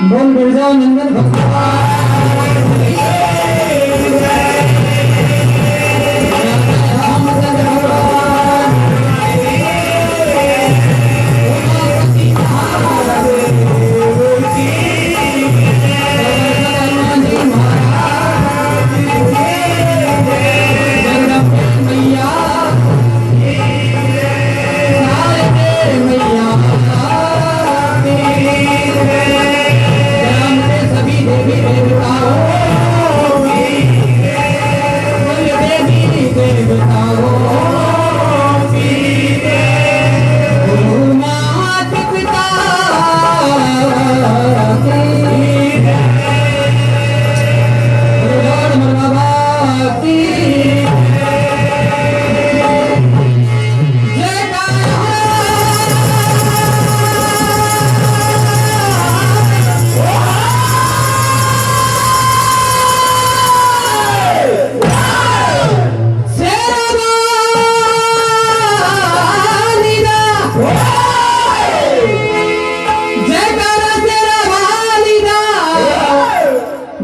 बोल बिरजा नंदन भगवान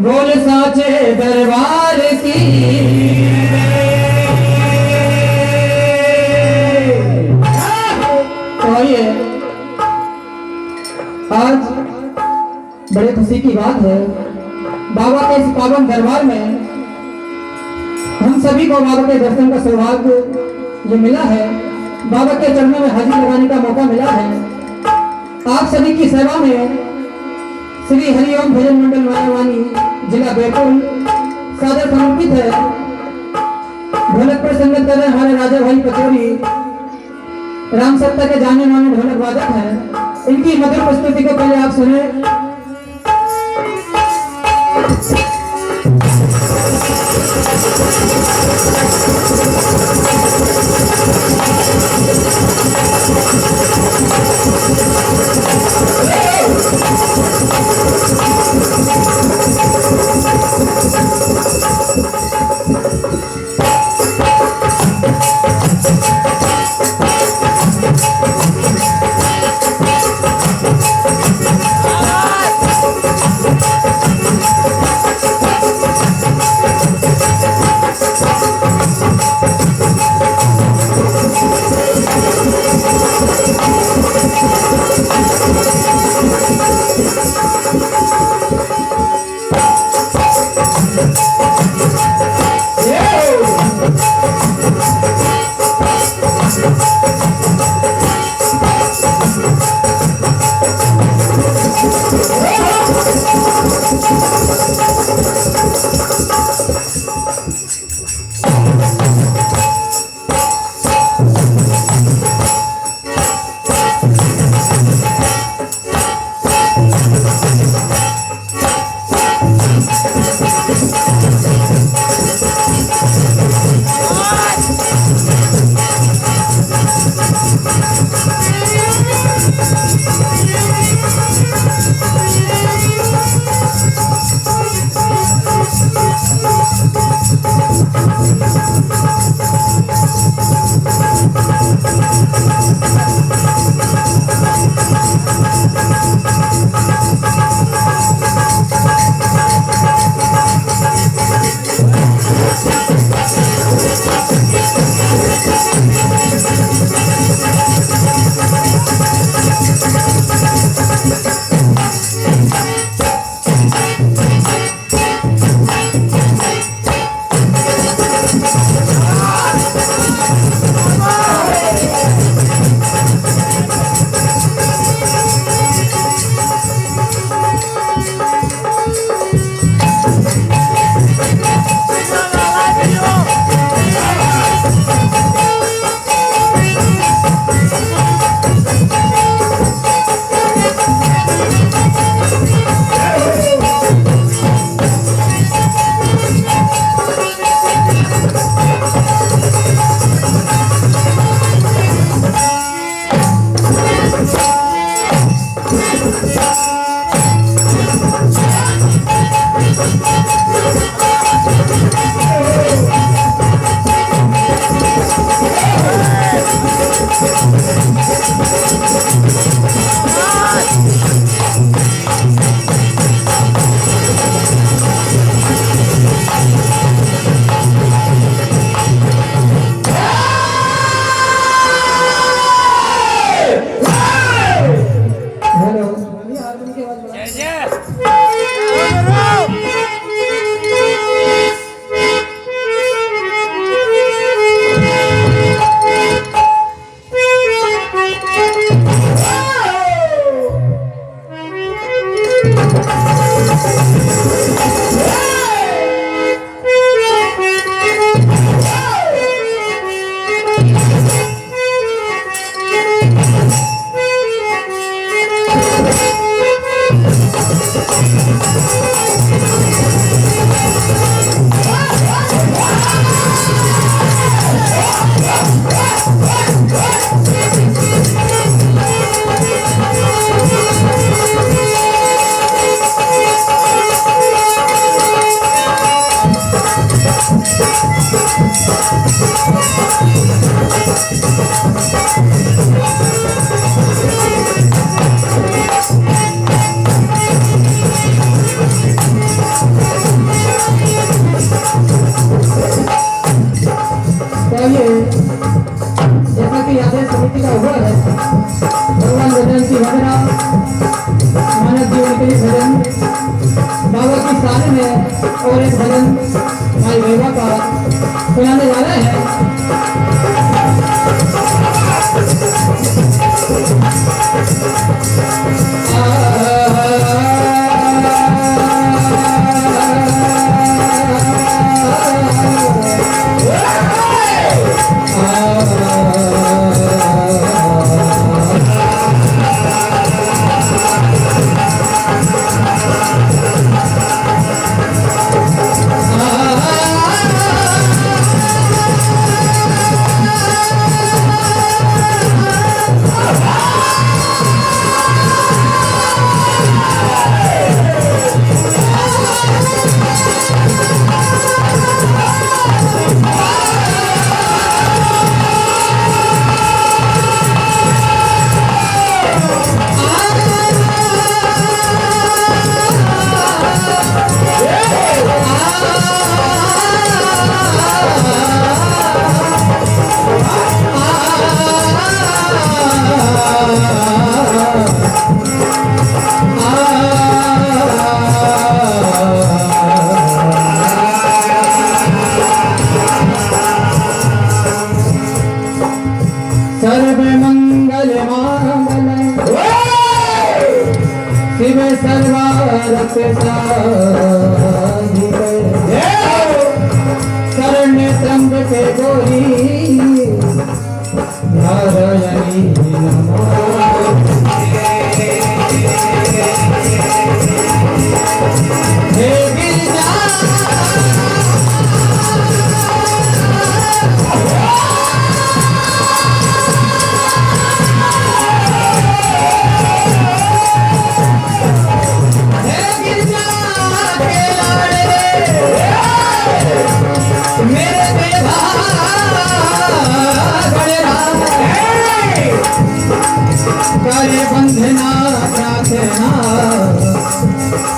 बोल साचे दरबार की तो ये आज बड़े खुशी की बात है बाबा के इस पावन दरबार में हम सभी को बाबा के दर्शन का सौभाग्य ये मिला है। बाबा के चरणों में हाजिरी लगाने का मौका मिला है। आप सभी की सेवा में श्री हरिओम भजन मंडल मायावानी जिला बैतूल सादर समर्पित है। ढोलक पर संगत कर रहे हमारे राजा भाई पचौरी राम सत्ता के जाने माने ढोलक वादक हैं। इनकी मधुर प्रस्तुति को पहले आप सुने। सुभद्रा मानव जीवन के लिए भजन बाबा की शान में और एक भजन माई बेवा का सुनाने जा रहे हैं। शिव सर्वारथ शरण्य त्र्यंबके गौरी नारायणी नमोस्तुते। हे गिरिजा बंधना प्रार्थना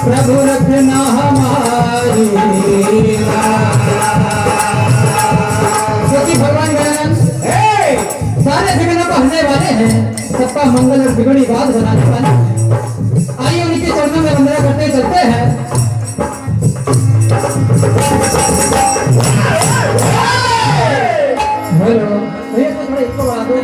प्रभु रखना हमारी। क्योंकि भगवान गजानन सारे विघ्नों को हरने वाले हैं, सबका मंगल और बिगड़ी बात बनाने वाले। आइए उनके चरणों में वंदना करते चलते हैं। हेलो थोड़ा इसको बढ़ा दो।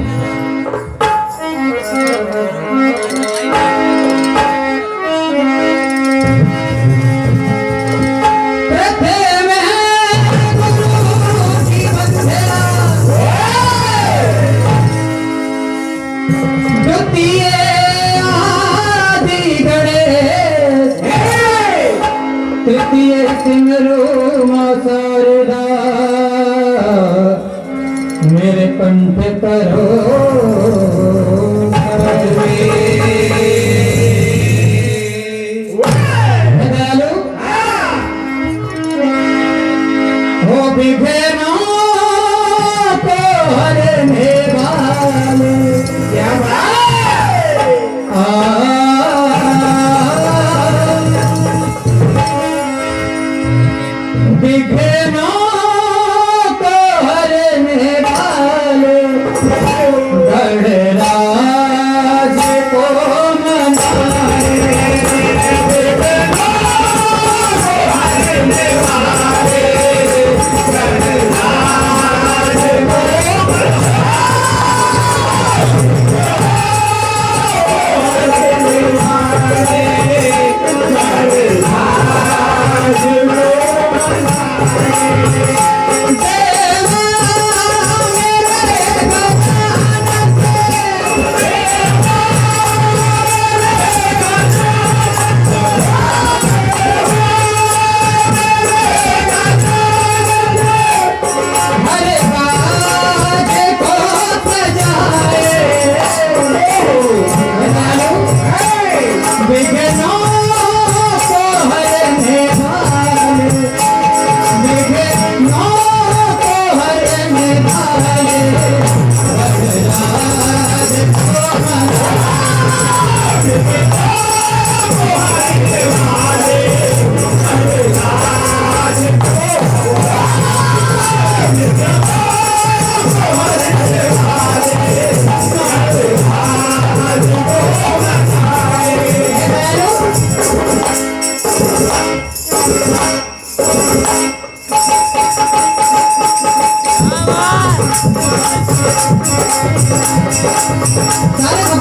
तृतीय सिंगरो मासारदा मेरे कंठ करो हो विघ्नों को हरने वाले विघ्नों को हरने वाले गणराज को मनाए। विघ्नों को हरने वाले गणराज को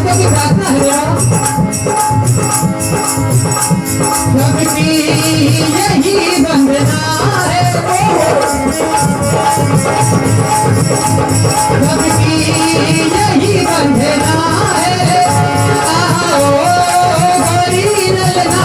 भक्तों की प्रार्थना है सबकी यही वंदना है, सबकी यही वंदना है, आओ गोरी ललना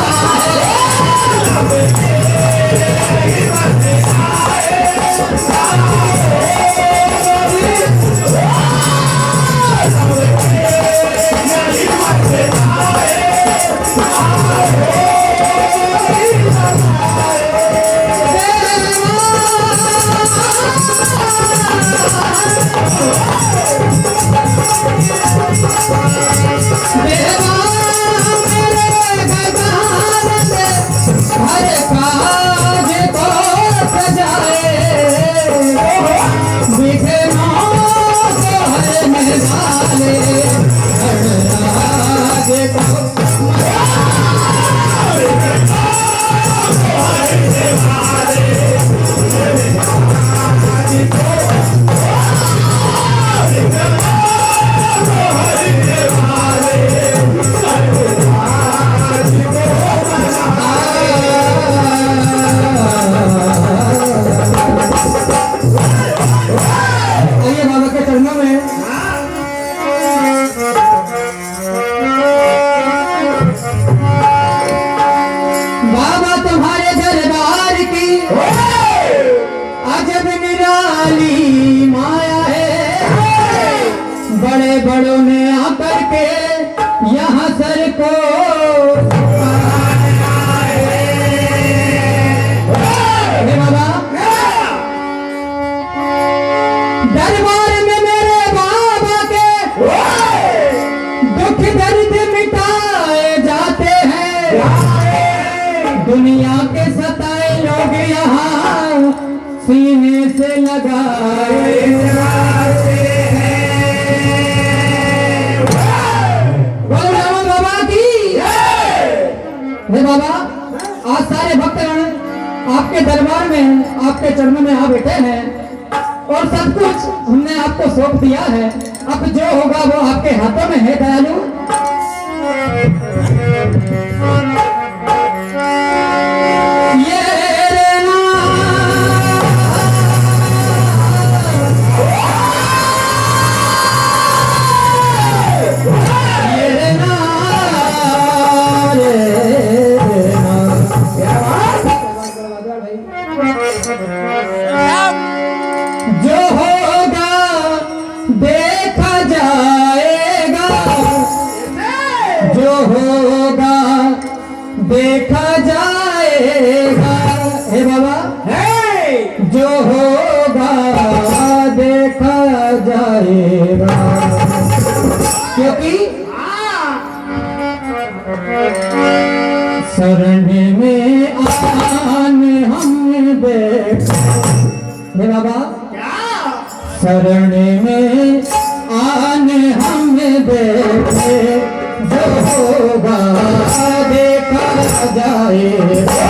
बड़ों ने आकर के यहाँ सर को बाबा दरबार में मेरे बाबा के दुख दर्द मिटाए जाते हैं, दुनिया के सताए लोग यहाँ सीने से लगाए जाते हैं। बाबा आज सारे भक्तगण आपके दरबार में आपके चरणों में आ बैठे हैं और सब कुछ हमने आपको सौंप दिया है, अब जो होगा वो आपके हाथों में है दयालु। जो होगा देखा जाएगा, जो होगा देखा जाएगा, हे बाबा जो होगा देखा जाएगा, क्योंकि शरण में आन हम देखा, हे बाबा शरण में आन हम देखे, जो होगा देखा जाएगा।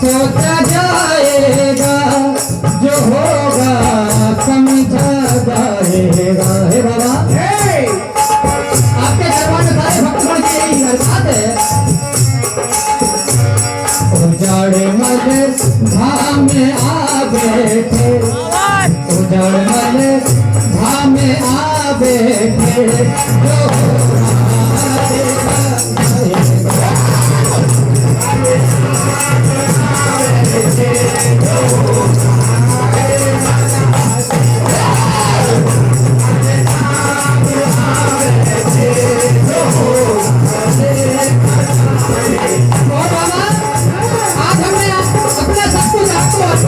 सोचा जाएगा, जो होगा समझा जाएगा, हे बाबा आपके दरबार में सारे भक्तगण की यही अरदास है। उजाड़ मल धाम में आ बैठे, उजाड़ मल धाम में आ बैठे, जो होगा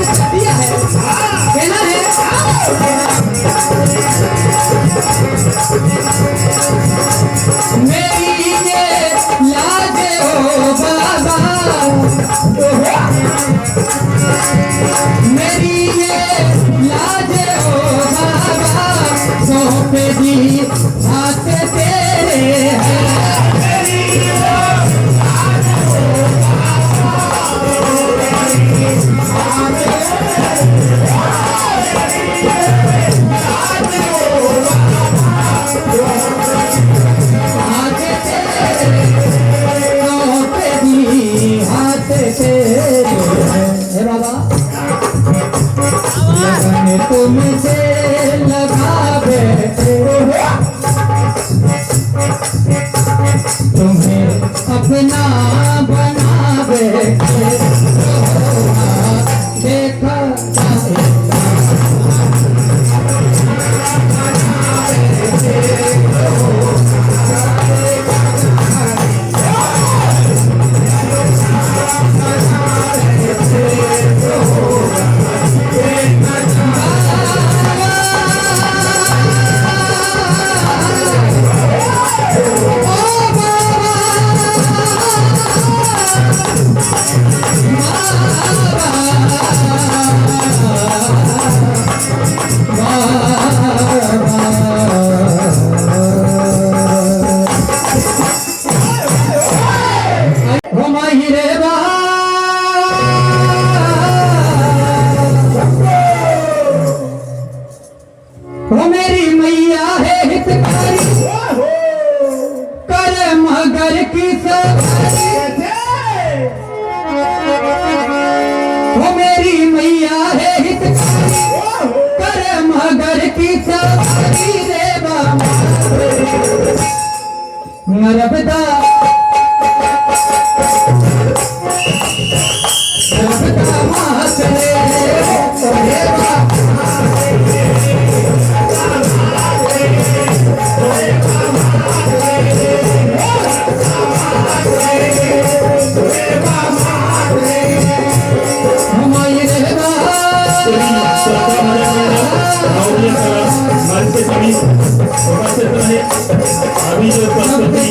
देखा दिया है, कहना है पे भी हाथ तेरे हैं। तुमसे लगा बैठे तुम्हें अपना बना बैठे देखा वो मेरी मैया है हितकारी कर मगर की सवारी। वो मेरी मैया है हितकारी कर मगर की सवारी रे बाबा नर्मदा मात रे अभी जो पशुपति